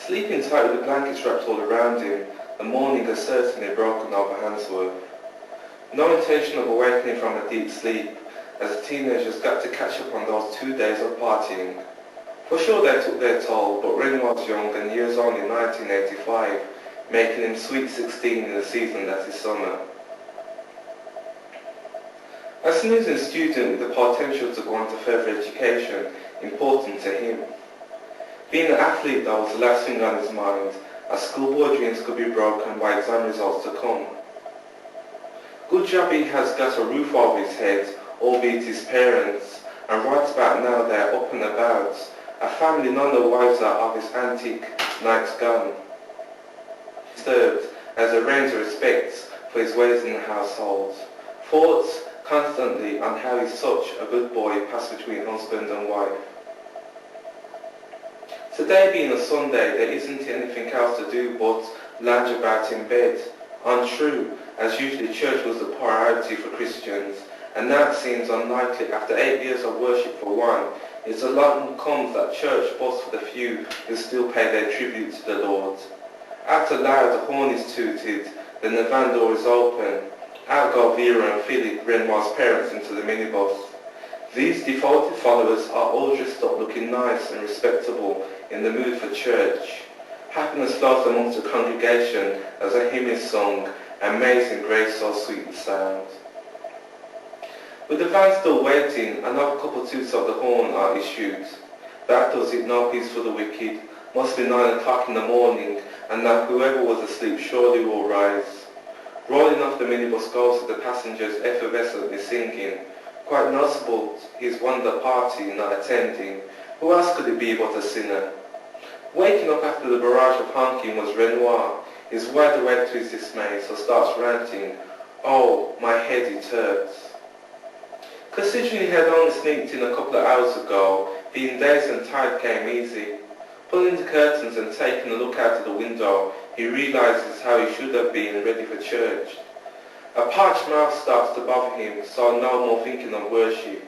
Sleeping tight with the blankets wrapped all around him, the morning had certainly broken over Handsworth. No intention of awakening from a deep sleep, as the teenagers got to catch up on those 2 days of partying. For sure they took their toll, but Renoir was young and he was only 1985, making him sweet 16 in the season that is summer. As an innocent student with the potential to go on to further education, important to him. Being an athlete though was the last thing on his mind, as schoolboy dreams could be broken by exam results to come. Good job he has got a roof over his head, albeit his parents, and right about now they are up and about, a family none the wiser of his antique night's gone. Disturbed as a range of respects for his ways in the household. Thoughts constantly on how he's such a good boy passed between husband and wife. Today being a Sunday, there isn't anything else to do but lounge about in bed. Untrue, as usually church was the priority for Christians, and now it seems unlikely after 8 years of worship for one. It's a lot comes that church but for the few who still pay their tribute to the Lord. After loud the horn is tooted, then the van door is open. Out go Vera and Philip, Renoir's parents, into the minibus. These devoted followers are all dressed up looking nice and respectable, in the mood for church. Happiness flows amongst the congregation as a hymn is sung, Amazing Grace, so sweet the sound. With the van still waiting, another couple toots of the horn are issued. That does it, no peace for the wicked. Must be 9 o'clock in the morning, and now whoever was asleep surely will rise. Rolling off the minibus goes with the passengers effervescently singing. Quite noticeable is one the party not attending. Who else could it be but a sinner? Waking up after the barrage of honking was Renoir. He's wide awake to his dismay, so starts ranting. Oh, my head it hurts. Considering he had only sneaked in a couple of hours ago, being dazed and tired came easy. Pulling the curtains and taking a look out of the window, he realizes how he should have been ready for church. A parched mouth starts to bother him, so no more thinking of worship.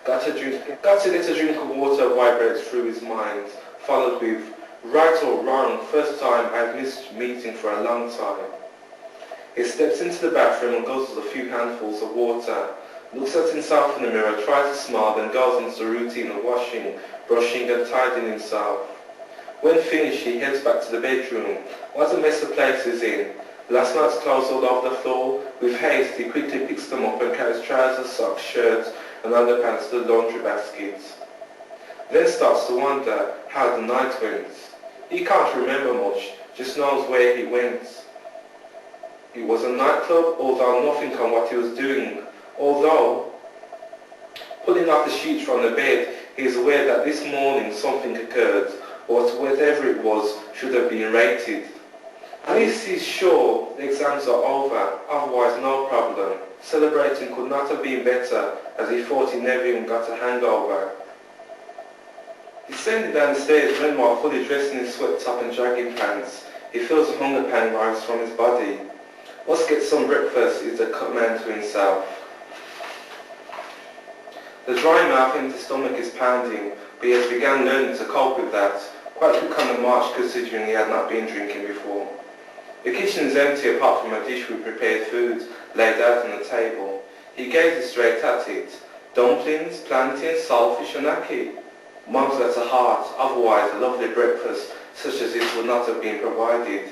Got to get a drink of water vibrates through his mind, followed with, right or wrong, first time I've missed meeting for a long time. He steps into the bathroom and goes with a few handfuls of water, looks at himself in the mirror, tries to smile, then goes into the routine of washing, brushing and tidying himself. When finished, he heads back to the bedroom. What a mess the place is in. Last night's clothes all over the floor. With haste, he quickly picks them up and carries trousers, socks, shirts and underpants to the laundry baskets. Then starts to wonder how the night went. He can't remember much, just knows where he went. It was a nightclub, although nothing on what he was doing. Although, pulling off the sheets from the bed, he is aware that this morning something occurred, but whatever it was should have been rated. At least he's sure the exams are over, otherwise no problem. Celebrating could not have been better, as he thought he never even got a hangover. Descending down the stairs, Renoir fully dressed in his sweat top and jogging pants. He feels a hunger pang rise from his body. Must get some breakfast is the command to himself. The dry mouth and the stomach is pounding, but he has begun learning to cope with that. Quite quick on the march considering he had not been drinking before. The kitchen is empty apart from a dish with prepared food laid out on the table. He gazes straight at it. Dumplings, plantains, saltfish and ackee. Mum's got a heart, otherwise a lovely breakfast such as this would not have been provided.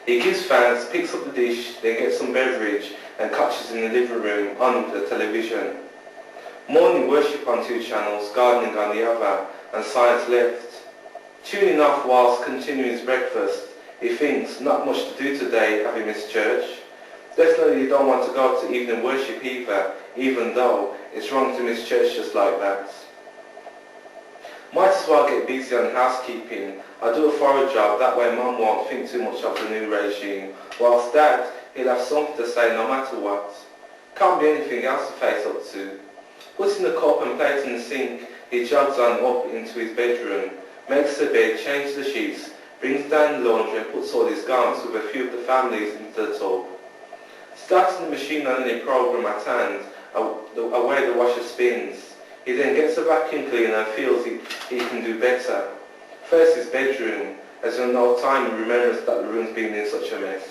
He gives thanks, picks up the dish, then gets some beverage and catches in the living room on the television. Morning worship on 2 channels, gardening on the other, and science left. Tuning off whilst continuing his breakfast, he thinks, not much to do today, having missed church. Definitely don't want to go to evening worship either, even though it's wrong to miss church just like that. Might as well get busy on housekeeping. I'll do a thorough job, that way Mum won't think too much of the new regime, whilst Dad, he'll have something to say no matter what. Can't be anything else to face up to. Putting the cup and plate in the sink, he jogs on up into his bedroom, makes the bed, changes the sheets, brings down the laundry and puts all his garments with a few of the families into the tub. Starting the machine on any program at hand, away the washer spins. He then gets a vacuum cleaner and feels he can do better. First his bedroom, as you'll know time and remembrance that the room's been in such a mess.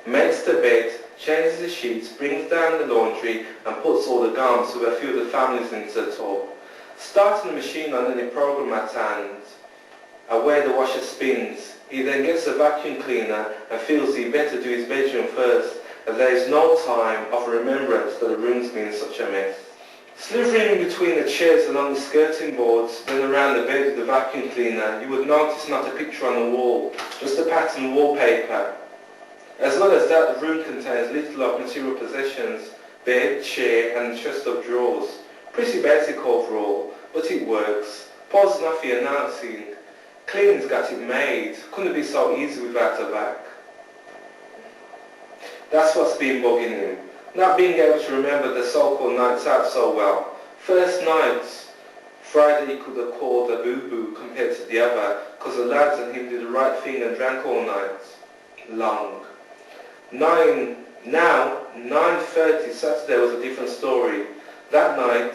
Makes the bed, changes the sheets, brings down the laundry and puts all the garments with a few of the families into the tub. Starting the machine on any program at hand, away the washer spins. He then gets a vacuum cleaner and feels he better do his bedroom first, as there is no time of remembrance that the room's been in such a mess. Slithering between the chairs along the skirting boards, then around the bed with the vacuum cleaner, you would notice not a picture on the wall, just a patterned wallpaper. As well as that, the room contains little of material possessions, bed, chair and a chest of drawers. Pretty basic overall, but it works. Paul's not for announcing. Cleaning's got it made. Couldn't be so easy without a vac. That's what's been bugging him. Not being able to remember the so-called nights out so well. First nights, Friday he could have called a boo-boo compared to the other, because the lads and him did the right thing and drank all night long. 9:30 Saturday was a different story. That night,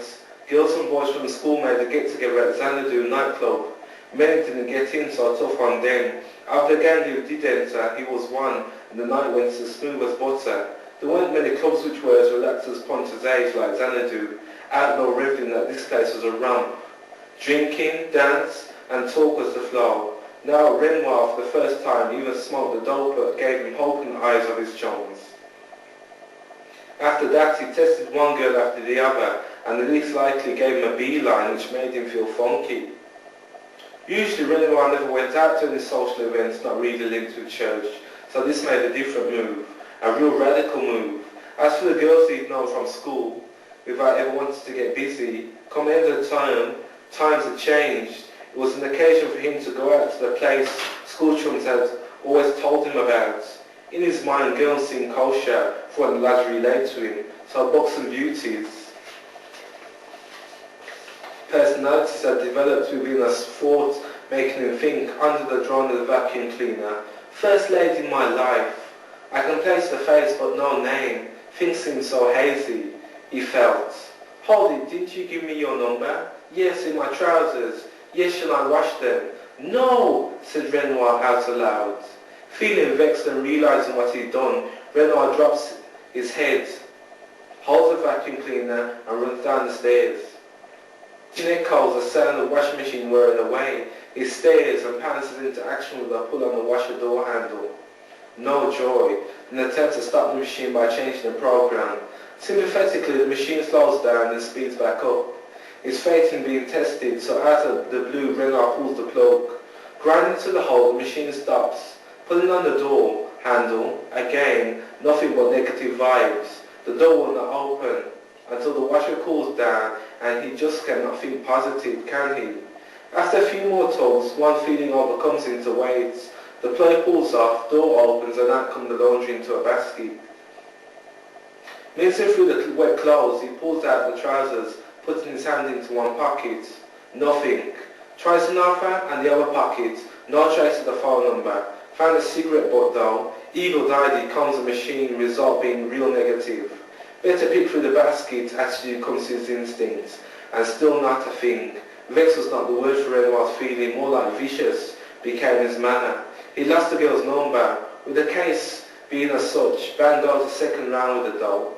girls and boys from the school made a get-together at Xanadu nightclub. Many didn't get in, so tough on them. Of the gang who did enter, he was one, and the night went as smooth as butter. There weren't many clubs which were as relaxed as Ponter's Age like Xanadu. Outlaw reveling that this place was a rump. Drinking, dance, and talk was the flow. Now Renoir, for the first time, even smoked the dope that gave him hope in the eyes of his chums. After that, he tested one girl after the other, and the least likely gave him a beeline, which made him feel funky. Usually Renoir never went out to any social events not really linked with church, so this made a different move, a real radical move. As for the girls he'd known from school, without ever wanting to get busy, come the end of the term, times had changed. It was an occasion for him to go out to the place school chums had always told him about. In his mind, girls seemed kosher for what the lads relayed to him, so bucks and beauties. Personalities had developed within us thought, making him think, under the drone of the vacuum cleaner, first lady in my life. I can place the face but no name. Things seem so hazy, he felt. Hold it, didn't you give me your number? Yes, in my trousers. Yes, shall I wash them? No, said Renoir out aloud. Feeling vexed and realizing what he'd done, Renoir drops his head, holds the vacuum cleaner and runs down the stairs. In echoes the sound of the washing machine whirring away. He stares and pounces into action with a pull on the washer door handle. No joy. An attempt to stop the machine by changing the program. Sympathetically, the machine slows down and speeds back up. His fate in being tested, so out of the blue, Renoir pulls the plug. Grinding to the hole, the machine stops. Pulling on the door handle, again, nothing but negative vibes. The door will not open until the washer cools down, and he just cannot think positive, can he? After a few more tugs, one feeling overcomes him to wait. The plug pulls off, door opens, and out comes the laundry into a basket. Mincing through the wet clothes, he pulls out the trousers, putting his hand into one pocket. Nothing. Tries another and the other pocket. No trace of the phone number. Found a cigarette butt though. Evil-eyed, he comes the machine, result being real negative. Better pick through the basket, attitude comes to his instincts. And still not a thing. Vex was not the word for Renoir's feeling, more like vicious became his manner. He lost the girl's number. With the case being as such, Van goes the second round with the doll.